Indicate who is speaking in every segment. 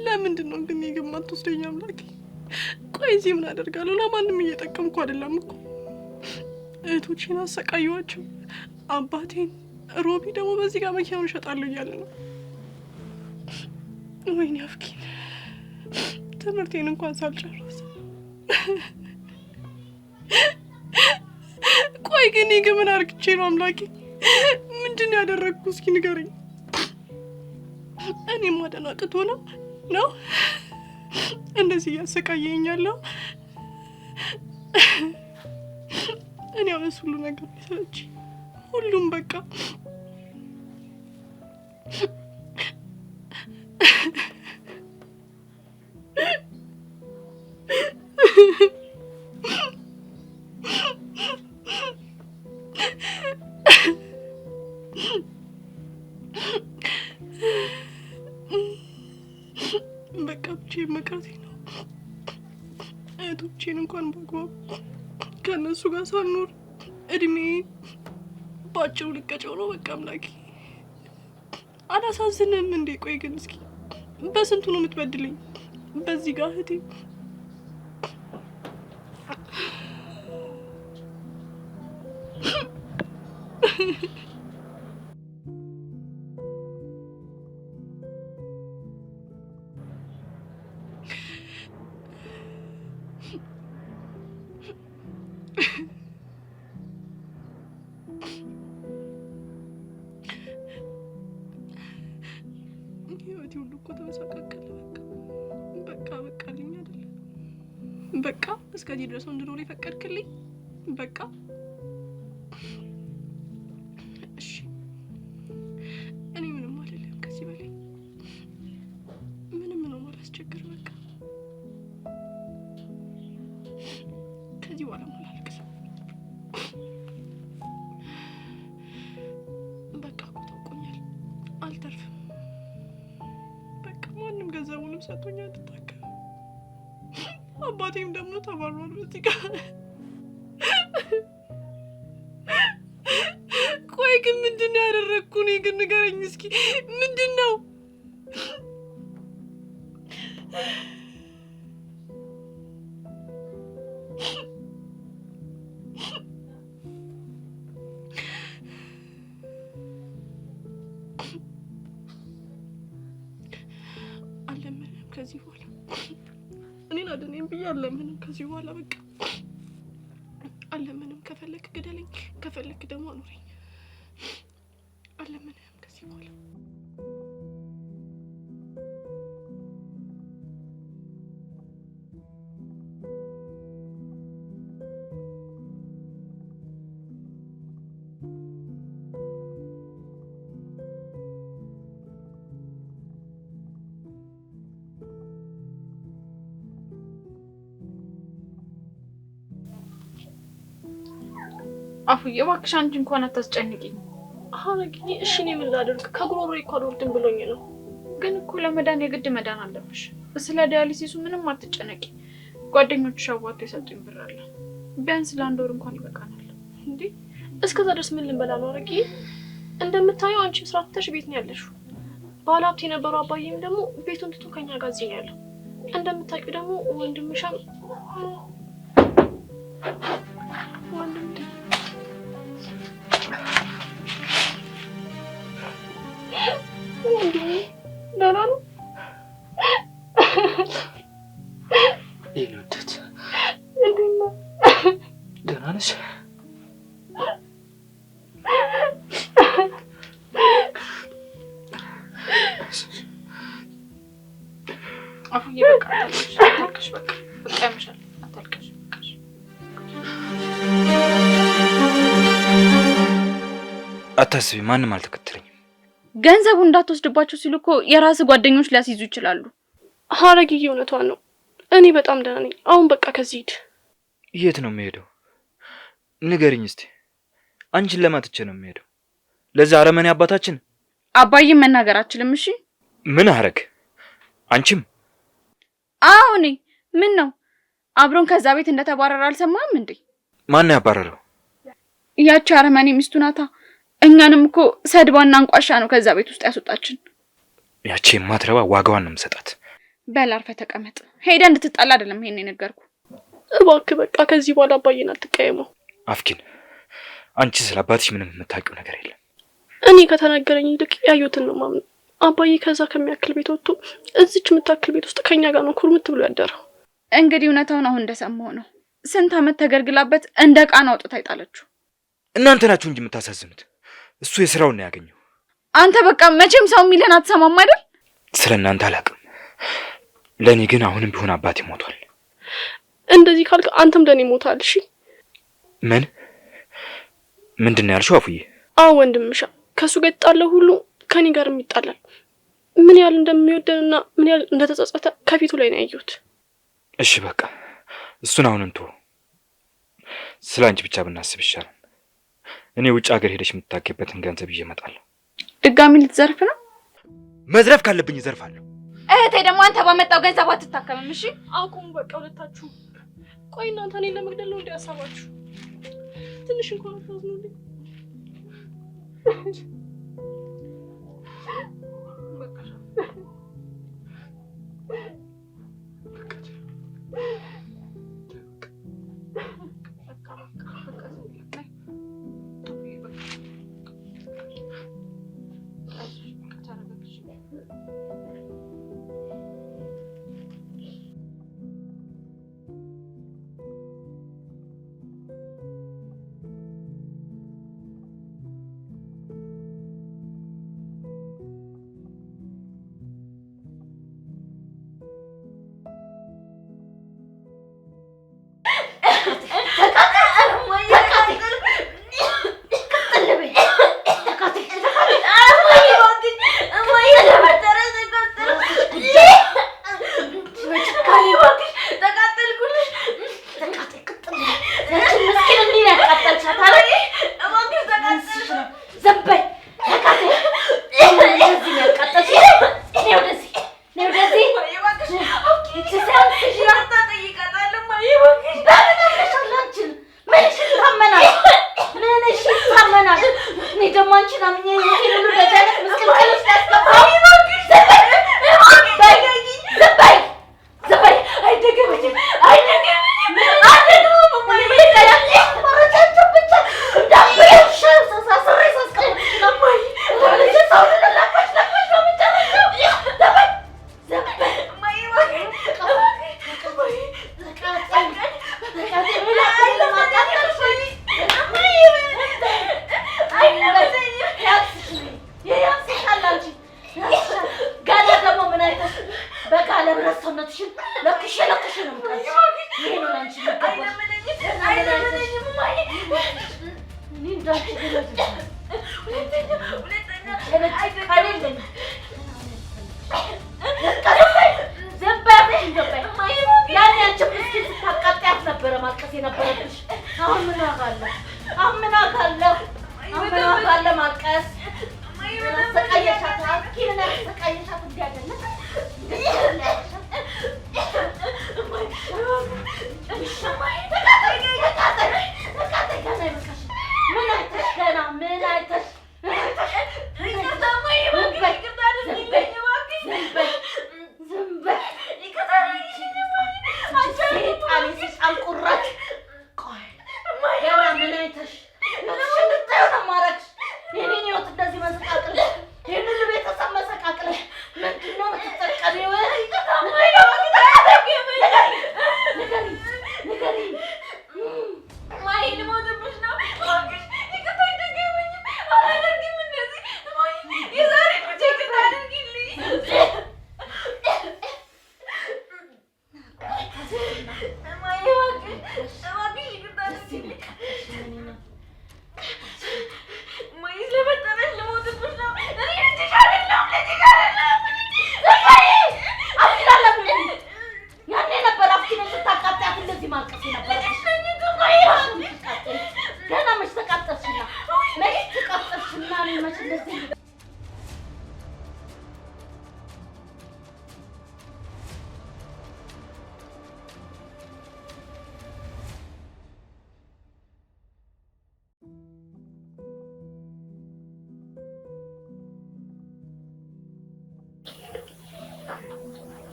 Speaker 1: ለምንድነው ግን የግማት ወስደኛ አምላክ? ቆይ እዚህ ምን አደርጋለሁ? ለማንም እየጠቀምኩ አይደለም እኮ። እህቶቼን አሰቃየዋቸው። አባቴን ሮቢ ደግሞ በዚህ ጋር መኪናውን ሸጣለሁ እያለ ነው። ወይኔ አፍኪን ትምህርቴን እንኳን ሳልጨርስ። ቆይ ግን ምን አርግቼ ነው አምላኬ? ምንድነው ያደረግኩ? እስኪ ንገረኝ። እኔ ማደናቅቶ ነው እንደዚህ ያሰቃየኛለሁ። እኔ አሁንስ ሁሉ ነገር ሊሰለች ሁሉም በቃ መቅረቴ ነው። እህቶቼን እንኳን በአግባቡ ከእነሱ ጋር ሳልኖር እድሜ ባጭሩ ልቀጨው ነው። በቃ አምላኬ አላሳዝንም እንዴ? ቆይ ግን እስኪ በስንቱ ነው የምትበድለኝ? በዚህ ጋር እህቴ ህይወቴ ሁሉ እኮ ተመሰቃቀለ። በቃ ልኝ አይደለ? በቃ እስከዚህ ድረስ እንድኖር የፈቀድክልኝ በቃ እሺ። እኔ ምንም አልልም ከዚህ በላይ ምንም ነው ማላስቸግር። በቃ ከዚህ በኋላ ማላልቅስ። በቃ እኮ ታውቆኛል፣ አልተርፍም። ማንም ገንዘቡንም ሰጥቶኝ አልተጠቀም። አባቴም ደግሞ ተባሯል በዚህ ጋር። ቆይ ግን ምንድነው ያደረግኩ? እኔ ግን ንገረኝ እስኪ ምንድነው? አለምንም ከዚህ በኋላ እኔን አድነኝ ብዬ አለምንም ከዚህ በኋላ በቃ አለምንም። ከፈለክ ግደለኝ፣ ከፈለክ ደግሞ አኑረኝ። አለምንም ከዚህ በኋላ
Speaker 2: አፉዬ እባክሽ አንቺ እንኳን አታስጨንቂኝ።
Speaker 1: ሀረግዬ እሺ እኔ ምን ላድርግ? ከጉሮሮዬ እኮ አልወርድም ብሎኝ ነው።
Speaker 2: ግን እኮ ለመዳን የግድ መዳን አለብሽ። ስለ ዳያሊሲሱ ምንም አትጨነቂ። ጓደኞችሽ አዋጡ የሰጡኝ ብር አለ። ቢያንስ ለአንድ ወር እንኳን ይበቃናል።
Speaker 1: እንዴ እስከዛ ድረስ ምን ልንበላ ነው ሀረግዬ? እንደምታየው አንቺም ስራ ትተሽ ቤት ነው ያለሽው። ባለሀብት የነበረው አባዬም ደግሞ ቤቱን ትቶ ከኛ ጋር እዚህ ነው ያለው። እንደምታውቂው ደግሞ ወንድምሻም ደህና ነው?
Speaker 3: ይሉት
Speaker 1: እንዴት ነው?
Speaker 3: ደህና ነሽ?
Speaker 2: አፉዬ በቃ አታልቅሽ። በቃ ያምሻል። አታልቅሽ።
Speaker 3: አታስቢ፣ ማንም አልተከተለኝም።
Speaker 4: ገንዘቡ እንዳትወስድባቸው ሲሉ እኮ የራስ ጓደኞች ሊያስይዙ ይችላሉ።
Speaker 1: ሀረግዬ እውነቷን ነው። እኔ በጣም ደህና ነኝ። አሁን በቃ ከዚህ ሂድ።
Speaker 3: የት ነው የምሄደው? ንገሪኝ እስቲ። አንቺን ለማትቼ ነው የምሄደው? ለዛ አረመኔ አባታችን?
Speaker 4: አባዬን መናገር አችልም? እሺ
Speaker 3: ምን አረግ? አንቺም?
Speaker 4: አዎ እኔ ምን ነው አብሮን ከዛ ቤት እንደተባረረ አልሰማህም እንዴ?
Speaker 3: ማን ያባረረው?
Speaker 4: ያቺ አረመኔ ሚስቱ ናታ። እኛንም እኮ ሰድባና አንቋሻ ነው ከዛ ቤት ውስጥ ያስወጣችን።
Speaker 3: ያቺ የማትረባ ዋጋዋን ነው የምሰጣት።
Speaker 4: በል አርፈህ ተቀመጥ። ሄደህ እንድትጣላ አይደለም ይሄን የነገርኩ።
Speaker 1: እባክህ በቃ ከዚህ በኋላ አባዬን አትቀየመው።
Speaker 3: አፍኪን፣ አንቺ ስለ አባትሽ ምንም የምታውቂው ነገር የለም።
Speaker 1: እኔ ከተነገረኝ ይልቅ ያዩትን ነው ማምነው። አባዬ ከዛ ከሚያክል ቤት ወጥቶ እዚች የምታክል ቤት ውስጥ ከኛ ጋር ነው ኩርምት ብሎ ያደረው።
Speaker 4: እንግዲህ እውነታውን አሁን እንደሰማው ነው። ስንት ዓመት ተገርግላበት እንደ ቃና አውጥታ ይጣለችው።
Speaker 3: እናንተ ናችሁ እንጂ የምታሳዝኑት። እሱ የሥራውን ነው ያገኘው።
Speaker 4: አንተ በቃ መቼም ሰው የሚልህን አትሰማም አይደል?
Speaker 3: ስለ እናንተ አላውቅም። ለእኔ ግን አሁንም ቢሆን አባቴ ሞቷል።
Speaker 1: እንደዚህ ካልክ አንተም ለእኔ ሞታል። እሺ
Speaker 3: ምንድን ነው ያልሽው አፉዬ?
Speaker 1: አዎ ወንድምሻ ከሱ ጋር የተጣለው ሁሉ ከኔ ጋርም ይጣላል። ምን ያህል እንደሚወደንና ምን ያህል እንደተጸጸተ ከፊቱ ላይ ነው ያየሁት።
Speaker 3: እሺ በቃ እሱን አሁን እንተው። ስለ አንቺ ብቻ ብናስብ ይሻላል። እኔ ውጭ ሀገር ሄደሽ የምታገበትን ገንዘብ ይዤ እመጣለሁ።
Speaker 4: ድጋሚ ልትዘርፍ ነው?
Speaker 3: መዝረፍ ካለብኝ እዘርፋለሁ።
Speaker 4: እህቴ ደግሞ አንተ ባመጣው ገንዘብ አትታከምም። እሺ
Speaker 1: አቁሙ በቃ ሁለታችሁ። ቆይ እናንተ እኔን ለመግደል ነው እንዴ ሀሳባችሁ? ትንሽ እንኳን አታዝኑልኝ?
Speaker 5: አምናታለሁ ማልቀስ ሰቃየሻት አኪልና ሰቃየሻት እንዲያደለ ምን አይተሽ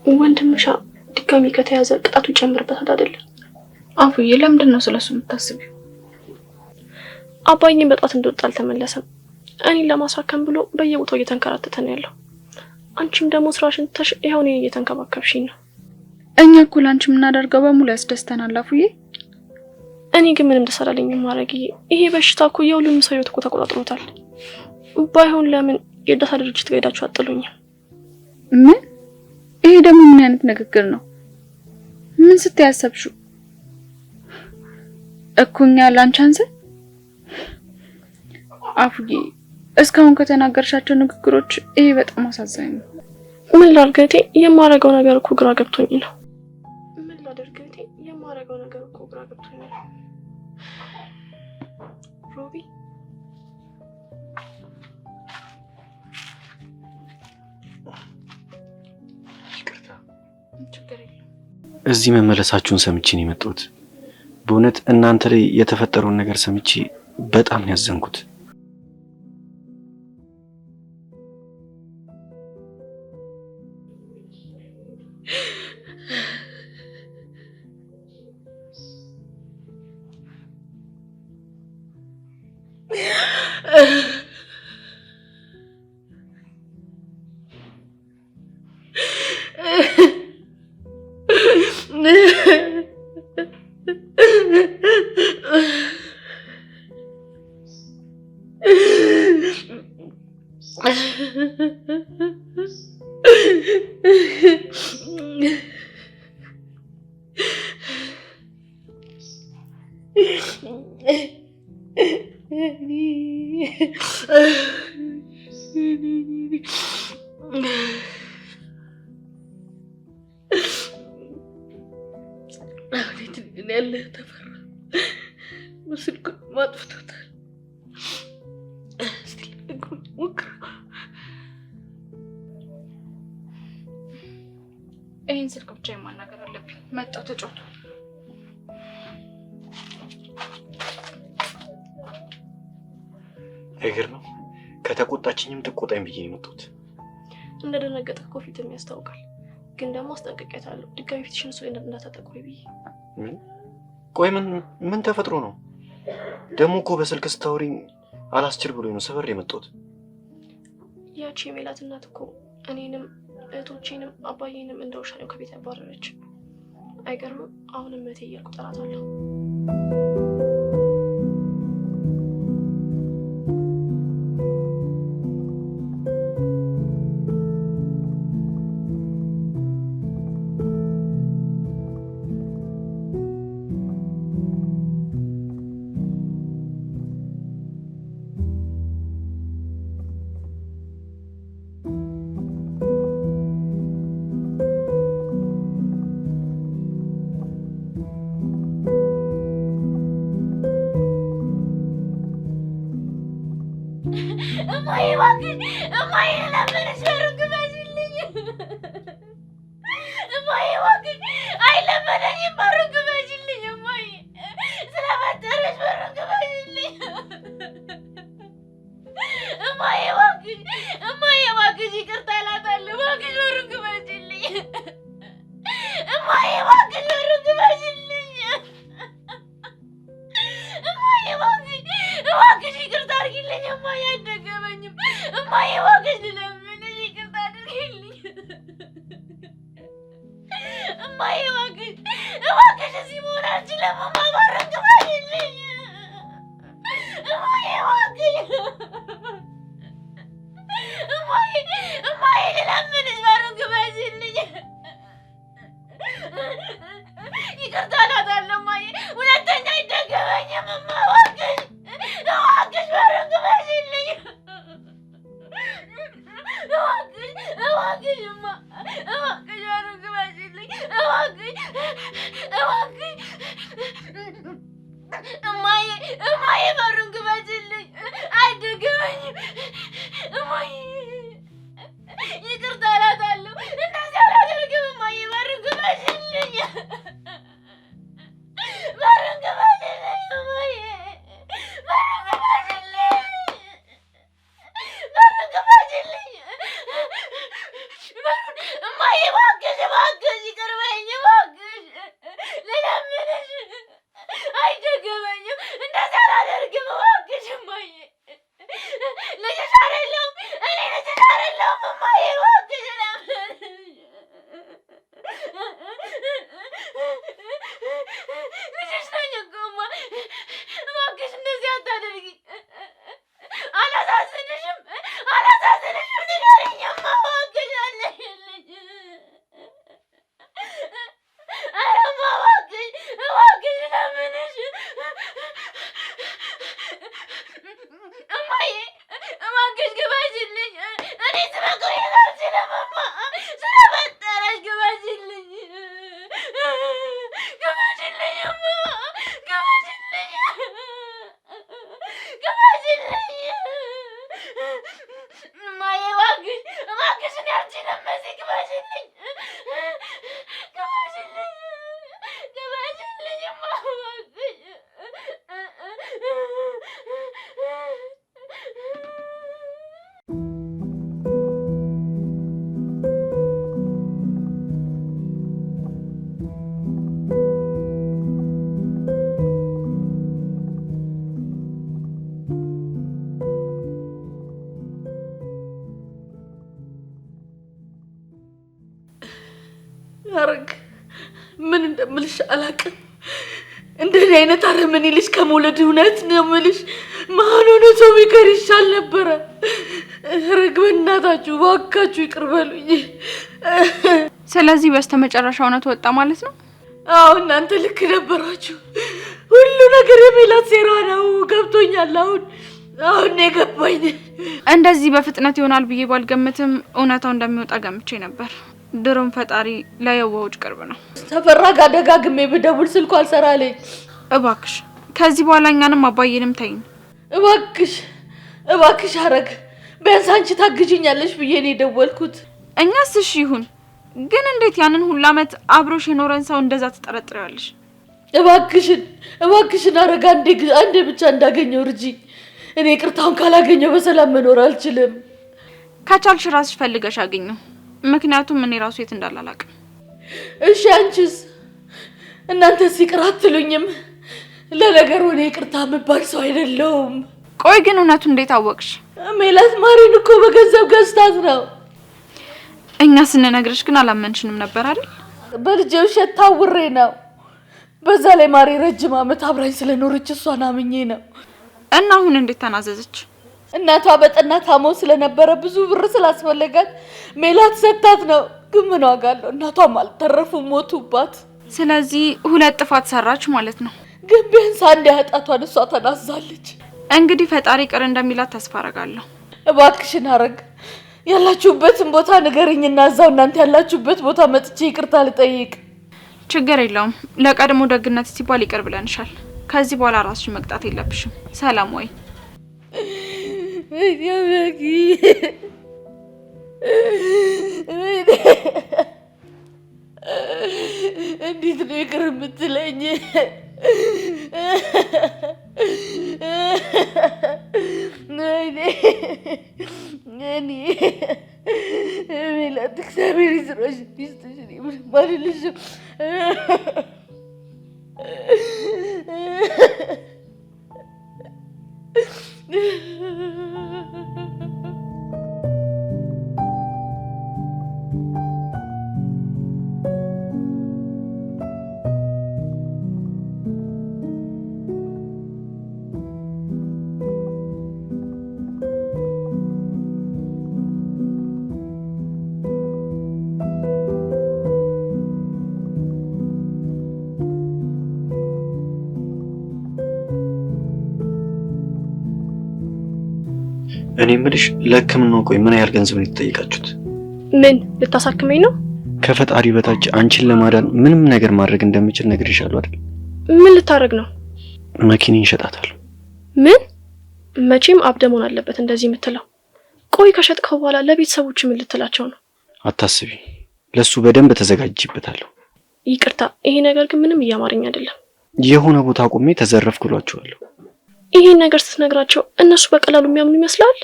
Speaker 1: ወንድምሻ ድጋሚ ከተያዘ ቅጣቱ ይጨምርበታል አይደል?
Speaker 2: አፉዬ ለምንድን ነው ስለሱ የምታስቢው?
Speaker 1: አባዬን በጧት እንደወጣ አልተመለሰም። እኔን ለማሳከም ብሎ በየቦታው እየተንከራተተ ነው ያለው። አንቺም ደግሞ ስራሽን ትተሽ ይኸው እኔን እየተንከባከብሽኝ ነው።
Speaker 4: እኛ እኮ ላንቺ የምናደርገው በሙሉ ያስደስተናል አፉዬ።
Speaker 1: እኔ ግን ምንም ደስ አላለኝም ማረግዬ። ይሄ በሽታ እኮ የሁሉንም ሰው ህይወት እኮ ተቆጣጥሮታል። ባይሆን ለምን የእርዳታ ድርጅት ጋር ሄዳችሁ አጥሉኝም?
Speaker 4: ምን? ይሄ ደግሞ ምን አይነት ንግግር ነው? ምን ስትያሰብሽው? እኩኛ ላንቻንሰ አፉዬ፣ እስካሁን ከተናገርሻቸው ንግግሮች ይሄ በጣም አሳዛኝ ነው።
Speaker 1: ምን ላድርግ? የማረገው ነገር እኮ ግራ ገብቶኝ ነው። ምን ላድርግ? የማረገው ነገር እኮ ግራ ገብቶኝ ነው። ሮቢ
Speaker 6: እዚህ መመለሳችሁን ሰምቼ ነው የመጣሁት። በእውነት እናንተ ላይ የተፈጠረውን ነገር ሰምቼ በጣም ነው ያዘንኩት።
Speaker 2: ይሄን ስልክ ብቻ የማናገር አለብኝ። መጣው ተጫወቱ።
Speaker 6: አይገርምም? ከተቆጣችኝም ትቆጣኝ ብዬ የመጣሁት።
Speaker 1: እንደደነገጠ እኮ ፊትም ያስታውቃል። ግን ደግሞ አስጠንቅቄያታለሁ ድጋሚ ፊትሽን ሰው እንዳታጠቁሪ ብዬ።
Speaker 6: ቆይ ምን ተፈጥሮ ነው ደግሞ? እኮ በስልክ ስታወሪኝ አላስችል ብሎኝ ነው ሰፈር የመጣሁት።
Speaker 1: ያቺ የሜላት እናት እኮ እኔንም እህቶቼንም አባዬንም እንደውሻ ነው ከቤት ያባረረች። አይገርምም? አሁንም እህቴ እያልኩ እጠራታለሁ።
Speaker 5: እማዬ እባክሽ እማዬ ለምንሽ በሩን ክፈችልኝ እማዬ እባክሽ አይለመደኝም በሩን ክፈችልኝ እማዬ ስለፈጠረሽ በሩን ክፈችልኝ እማዬ እባክሽ ይቅርታ እላታለሁ እባክሽ በሩን ክፈችልኝ እማዬ እባክሽ በሩን ክፈችልኝ እማዬ እባክሽ ይቅርታ አድርጊልኝ እማዬ አይደገመኝም እማዬ እባክሽ ልለምንሽ ይቅርታ አድርጊልኝ እማዬ እባክሽ እዚህ መሆን አልችልም እማ በሩን ክፈችልኝ እማዬ እባክሽ እማዬ ልለምንሽ በሩን ክፈችልኝ ይቅርታ እላታለሁ እማዬ ሁለተኛ አይደገመኝም እማ እባክሽ በሩን ክፈችልኝ እባክሽ እማ እባክሽ በሩን ክፈችልኝ እባክሽ እማዬ በሩን ክፈችልኝ አይደገመኝም እማዬ ይቅርታ እላታለሁ እንደዚህ አላደርግም እማዬ በሩን ክፈችልኝ በሩን ክፈችልኝ እማዬ በሩን ክፈችልኝ እማዬ እባክሽ ይቅር በይኝ እባክሽ ልለምንሽ አይደገመኝም እንደዚህ አላደርግም እባክሽ እማዬ ልጅሽ አይደለሁም እኔ ልጅሽ አይደለሁም እማዬ እባክሽ ልለምንሽ ልጅሽ ነኝ እኮ እማ እባክሽ እንደዚህ አታደርጊ አላሳዝንሽም ንገሪኝ እማ እባክሽ አለሽልኝ ኧረ እማ እባክሽ ልለምንሽ እማዬ እባክሽ ክፈችልኝ እኔ መቆየት አልችልም እማ ስለፈጠረሽ ክፈችልኝ እማ ክፈችልኝ እማዬ እባክሽ እኔ አልችልም እዚህ ክፈችልኝ እማ እባክሽ
Speaker 1: አረግ ምን እንደምልሽ አላውቅም። እንደዚህ አይነት አረመኔ ልጅ ከመውለድ እውነት ነው የምልሽ መሀን ሆኖ ሰው ቢቀር ይሻል ነበረ። አረግ በእናታችሁ እባካችሁ ይቅር በሉኝ።
Speaker 4: ስለዚህ በስተመጨረሻ እውነት ወጣ ማለት ነው?
Speaker 1: አዎ እናንተ ልክ ነበራችሁ። ሁሉ ነገር የሜላት ሴራ ነው። ገብቶኛል። አሁን የገባኝ።
Speaker 4: እንደዚህ በፍጥነት ይሆናል ብዬ ባልገምትም እውነታው እንደሚወጣ ገምቼ ነበር። ድሮም ፈጣሪ ለየዋሆች ቅርብ ነው።
Speaker 1: ተፈራ ጋር ደጋግሜ ብደውል ስልኩ አልሰራልኝ።
Speaker 4: እባክሽ ከዚህ በኋላ እኛንም አባዬንም ተይኝ።
Speaker 1: እባክሽ አረግ ቢያንስ አንቺ ታግዥኛለሽ ብዬ ነው የደወልኩት።
Speaker 4: እኛስ እሺ ይሁን፣ ግን እንዴት ያንን ሁሉ ዓመት አብሮሽ የኖረን ሰው እንደዛ ትጠረጥሪያለሽ?
Speaker 1: እባክሽን አረግ አንዴ ብቻ እንዳገኘው እርጂ። እኔ ይቅርታውን ካላገኘው በሰላም መኖር አልችልም።
Speaker 4: ከቻልሽ ራስሽ ፈልገሽ አገኘው። ምክንያቱም እኔ ራሱ የት እንዳላላቅም።
Speaker 1: እሺ አንቺስ? እናንተስ ይቅር አትሉኝም? ለነገሩ እኔ ይቅርታ የምባል ሰው አይደለሁም።
Speaker 4: ቆይ ግን እውነቱ እንዴት አወቅሽ?
Speaker 1: ሜላት ማሪን እኮ በገንዘብ ገዝታት ነው።
Speaker 4: እኛ ስንነግርሽ ግን አላመንሽንም ነበር አይደል?
Speaker 1: በልጄ ውሸት ታውሬ ነው። በዛ ላይ ማሪ ረጅም ዓመት አብራኝ ስለኖረች እሷን አምኜ ነው።
Speaker 4: እና አሁን እንዴት ተናዘዘች?
Speaker 1: እናቷ በጠና ታሞ ስለነበረ ብዙ ብር ስላስፈለጋት ሜላት ሰጣት ነው። ግን ምን ዋጋ አለው? እናቷም አልተረፉም፣ ሞቱባት።
Speaker 4: ስለዚህ ሁለት ጥፋት ሰራች ማለት ነው።
Speaker 1: ግን ቢያንስ አንድ ኃጢአቷን እሷ ተናዛለች።
Speaker 4: እንግዲህ ፈጣሪ ቅር እንደሚላት ተስፋ አደርጋለሁ።
Speaker 1: እባክሽን አረግ ያላችሁበትን ቦታ ንገሪኝና እዛው እናንተ ያላችሁበት ቦታ መጥቼ ይቅርታ ልጠይቅ።
Speaker 4: ችግር የለውም። ለቀድሞ ደግነት ሲባል ይቅር ብለንሻል። ከዚህ በኋላ ራስሽ መቅጣት የለብሽም። ሰላም ወይ
Speaker 5: እንዴት ነው ይቅር የምትለኝ? እኔ ሜላት እግዚአብሔር ይስራሽ ይስጥሽ። እኔ ምንም አልልሽም።
Speaker 6: እኔ የምልሽ ለሕክምናው ቆይ ምን ያህል ገንዘብ ነው የተጠየቃችሁት?
Speaker 1: ምን ልታሳክመኝ ነው?
Speaker 6: ከፈጣሪ በታች አንቺን ለማዳን ምንም ነገር ማድረግ እንደምችል ነግሬሻለሁ አይደል?
Speaker 1: ምን ልታረግ ነው?
Speaker 6: መኪናን እንሸጣታለሁ።
Speaker 1: ምን? መቼም አብደ መሆን አለበት እንደዚህ የምትለው። ቆይ ከሸጥከው በኋላ ለቤተሰቦች ምን ልትላቸው ነው?
Speaker 6: አታስቢ፣ ለሱ በደንብ ተዘጋጅቼበታለሁ።
Speaker 1: ይቅርታ፣ ይሄ ነገር ግን ምንም እያማረኝ አይደለም።
Speaker 6: የሆነ ቦታ ቆሜ ተዘረፍኩ እሏቸዋለሁ።
Speaker 1: ይሄን ነገር ስትነግራቸው እነሱ በቀላሉ የሚያምኑ ይመስላል?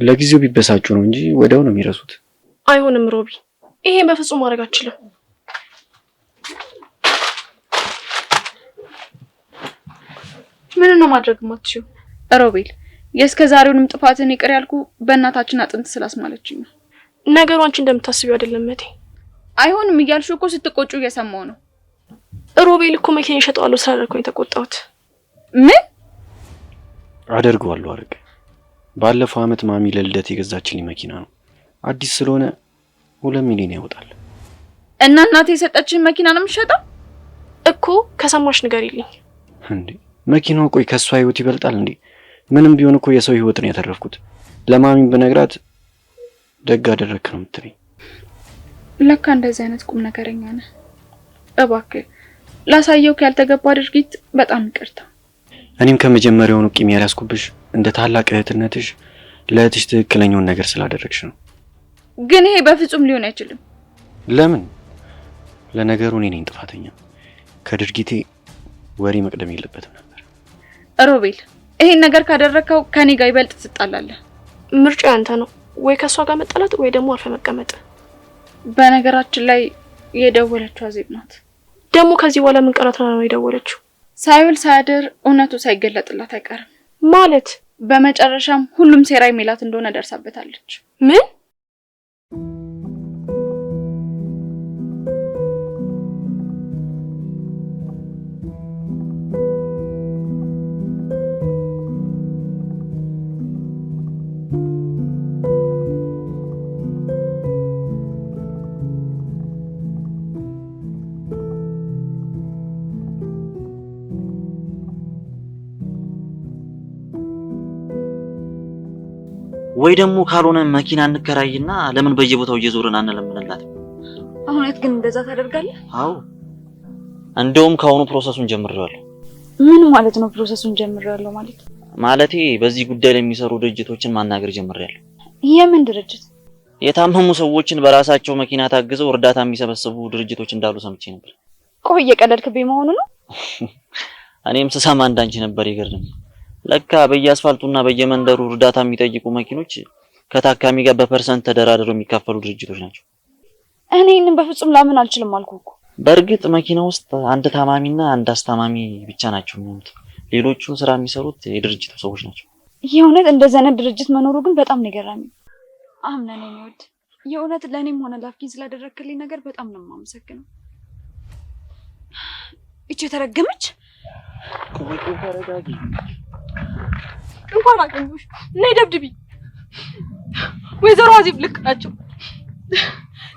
Speaker 6: ለጊዜው ቢበሳጩ ነው እንጂ ወዲያው ነው የሚረሱት።
Speaker 1: አይሆንም ሮቢ፣ ይሄን በፍጹም ማድረግ አልችልም።
Speaker 2: ምን ነው ማድረግ የማትችይው? ሮቤል፣ የእስከ ዛሬውንም ጥፋትን ይቅር ያልኩ በእናታችን አጥንት ስላስማለችኝ ነው።
Speaker 1: ነገሩ አንቺ እንደምታስቢው አይደለም እቴ።
Speaker 2: አይሆንም እያልሽ እኮ ስትቆጩ እየሰማው ነው።
Speaker 1: ሮቤል እኮ መኪና ይሸጠዋለሁ ስላልኩኝ የተቆጣሁት።
Speaker 2: ምን
Speaker 6: አደርገዋለሁ? አረግ ባለፈው አመት ማሚ ለልደት የገዛችልኝ መኪና ነው። አዲስ ስለሆነ 2 ሚሊዮን ያወጣል።
Speaker 2: እና እናቴ የሰጠችን መኪና ነው የምትሸጠው
Speaker 1: እኮ? ከሰማሽ ንገሪልኝ።
Speaker 6: እንዴ መኪናው ቆይ ከሷ ህይወት ይበልጣል እንዴ? ምንም ቢሆን እኮ የሰው ህይወት ነው ያተረፍኩት። ለማሚም በነግራት ደግ አደረክ ነው የምትለኝ።
Speaker 2: ለካ እንደዚህ አይነት ቁም ነገረኛ ነህ። እባክህ ላሳየው ያልተገባ ድርጊት በጣም ይቅርታ።
Speaker 6: እኔም ከመጀመሪያውኑ ቂም ያልያዝኩብሽ እንደ ታላቅ እህትነትሽ ለእህትሽ ትክክለኛውን ነገር ስላደረግሽ ነው።
Speaker 2: ግን ይሄ በፍጹም ሊሆን አይችልም።
Speaker 6: ለምን? ለነገሩ እኔ ነኝ ጥፋተኛ። ከድርጊቴ ወሬ መቅደም የለበትም ነበር።
Speaker 2: ሮቤል፣ ይሄን ነገር ካደረከው ከኔ ጋር ይበልጥ ትጣላለህ።
Speaker 1: ምርጫ ያንተ ነው። ወይ ከሷ ጋር መጣላት ወይ ደግሞ አርፈ መቀመጥ።
Speaker 2: በነገራችን ላይ የደወለችው አዜብ ናት።
Speaker 1: ደግሞ ከዚህ በኋላ ምን ቀራት ነው የደወለችው?
Speaker 2: ሳይውል ሳያድር እውነቱ ሳይገለጥላት አይቀርም።
Speaker 1: ማለት
Speaker 2: በመጨረሻም ሁሉም ሴራ የሚላት እንደሆነ ደርሳበታለች።
Speaker 1: ምን?
Speaker 7: ወይ ደግሞ ካልሆነ መኪና እንከራይና ለምን በየቦታው እየዞርን አንለምንላት?
Speaker 2: አሁንት ግን እንደዛ ታደርጋለህ?
Speaker 7: አዎ፣ እንደውም ካሁኑ ፕሮሰሱን ጀምሬዋለሁ።
Speaker 2: ምን ማለት ነው ፕሮሰሱን ጀምሬዋለሁ ማለት?
Speaker 7: ማለቴ በዚህ ጉዳይ ላይ የሚሰሩ ድርጅቶችን ማናገር ጀምሬያለሁ።
Speaker 2: የምን ድርጅት?
Speaker 7: የታመሙ ሰዎችን በራሳቸው መኪና ታግዘው እርዳታ የሚሰበስቡ ድርጅቶች እንዳሉ ሰምቼ ነበር።
Speaker 2: ቆይ እየቀለድክብኝ መሆኑ ነው?
Speaker 7: እኔም ስሰማ እንዳንቺ ነበር ይገርም። ለካ በየአስፋልቱና በየመንደሩ እርዳታ የሚጠይቁ መኪኖች ከታካሚ ጋር በፐርሰንት ተደራድረው የሚካፈሉ ድርጅቶች ናቸው።
Speaker 2: እኔ እንን በፍጹም ላምን አልችልም አልኩህ እኮ።
Speaker 7: በእርግጥ መኪና ውስጥ አንድ ታማሚና አንድ አስታማሚ ብቻ ናቸው የሚሆኑት። ሌሎቹን ስራ የሚሰሩት የድርጅቱ ሰዎች ናቸው።
Speaker 2: የእውነት እንደዚህ አይነት ድርጅት መኖሩ ግን በጣም ነው የገረመኝ። አምነን የሚወድ የእውነት ለእኔም ሆነ ላፍኪን ስላደረክልኝ ነገር በጣም ነው የማመሰግነው። እቺ ተረገመች።
Speaker 7: ቆይ ተረጋጊ።
Speaker 1: እንኳን አገኘሁሽ። ነይ ደብድቢ። ወይዘሮ አዜብ ልክ ናቸው።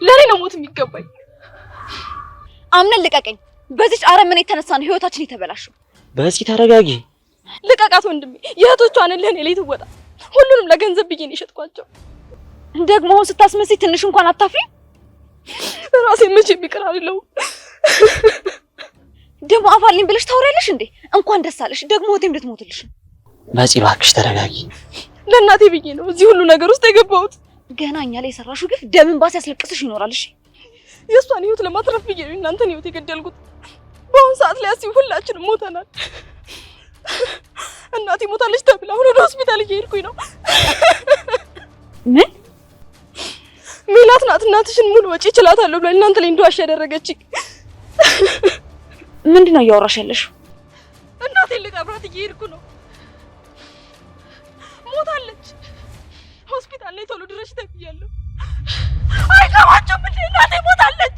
Speaker 1: ለኔ ነው ሞት የሚገባኝ።
Speaker 8: አምነን ልቀቀኝ። በዚህ አረመኔ የተነሳ ነው ህይወታችን የተበላሸው።
Speaker 7: በዚህ ተረጋጊ።
Speaker 1: ልቀቃት ወንድሜ። የእህቶቿን ለኔ ላይ ትወጣ። ሁሉንም ለገንዘብ ብዬ ነው የሸጥኳቸው።
Speaker 8: ደግሞ አሁን ስታስመስይ ትንሽ እንኳን አታፍሪ?
Speaker 1: ራሴ መቼ ቢቀር አይደለም።
Speaker 8: ደግሞ አፋልኝ ብለሽ ታወሪያለሽ እንዴ? እንኳን ደስ አለሽ። ደግሞ ወቴም ልትሞትልሽ።
Speaker 7: በዚህ እባክሽ ተረጋጊ።
Speaker 1: ለእናቴ ብዬ ነው እዚህ ሁሉ ነገር ውስጥ የገባሁት።
Speaker 8: ገና እኛ ላይ የሰራሽው ግፍ ደምን ባስ ያስለቅስሽ ይኖራል። እሺ
Speaker 1: የእሷን ህይወት ለማትረፍ ብዬ ነው እናንተን ህይወት የገደልኩት። በአሁኑ ሰዓት ላይ አስቢ ሁላችንም ሞተናል። እናቴ ሞታለች ተብላ አሁን ወደ ሆስፒታል እየሄድኩኝ ነው።
Speaker 8: ምን
Speaker 1: ሜላት ናት እናትሽን ሙሉ ወጪ እችላታለሁ ብላ እናንተ ላይ እንደዋሽ ያደረገችኝ።
Speaker 8: ምንድነው እያወራሽ ያለሽው?
Speaker 1: እናቴን ልቀብራት እየሄድኩ ነው። ሞታለች። ሆስፒታል ላይ ቶሎ ድረሽ ተብያለሁ። አይገባቸውም እንዴ? እናቴ ሞታለች።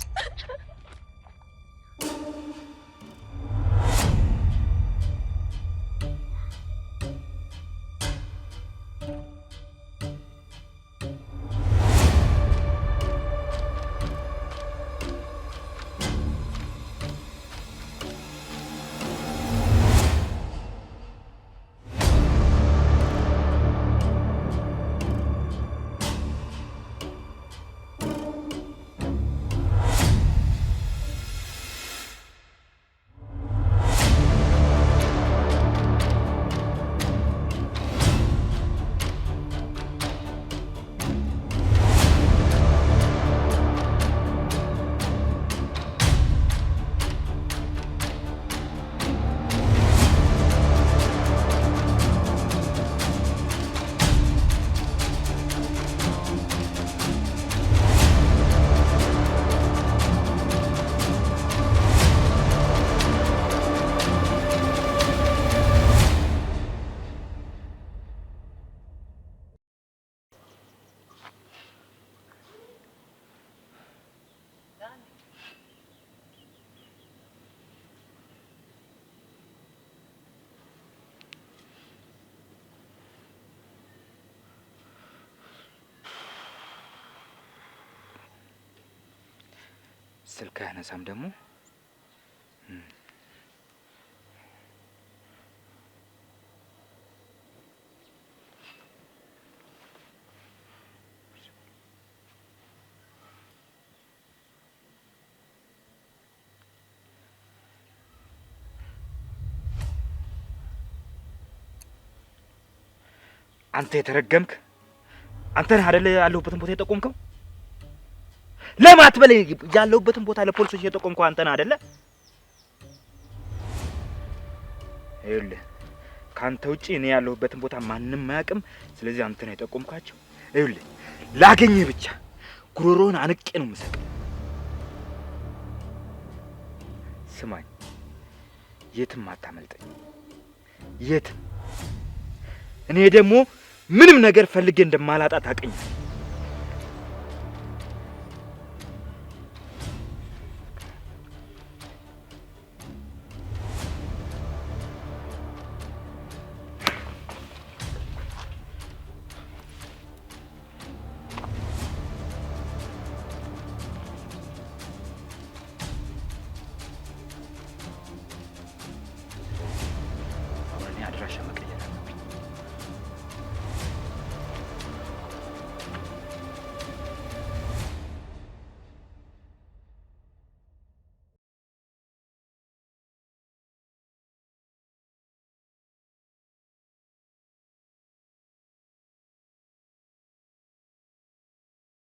Speaker 3: ስልክ አያነሳም ደግሞ። አንተ የተረገምክ አንተ ነህ አይደል ያለሁበትን ቦታ የጠቆምከው? ለምን አትበለኝ? ያለሁበትን ቦታ ለፖሊሶች የጠቆምከው አንተ ነህ አይደለ? ይኸውልህ ካንተ ውጪ እኔ ያለሁበትን ቦታ ማንንም አያውቅም። ስለዚህ አንተ ነህ የጠቆምካቸው። ይኸውልህ ላገኝህ ብቻ ጉሮሮህን አንቄ ነው የምሰቅል። ስማኝ፣ የትም አታመልጠኝ፣ የትም። እኔ ደግሞ ምንም ነገር ፈልጌ እንደማላጣ ታውቀኛለህ።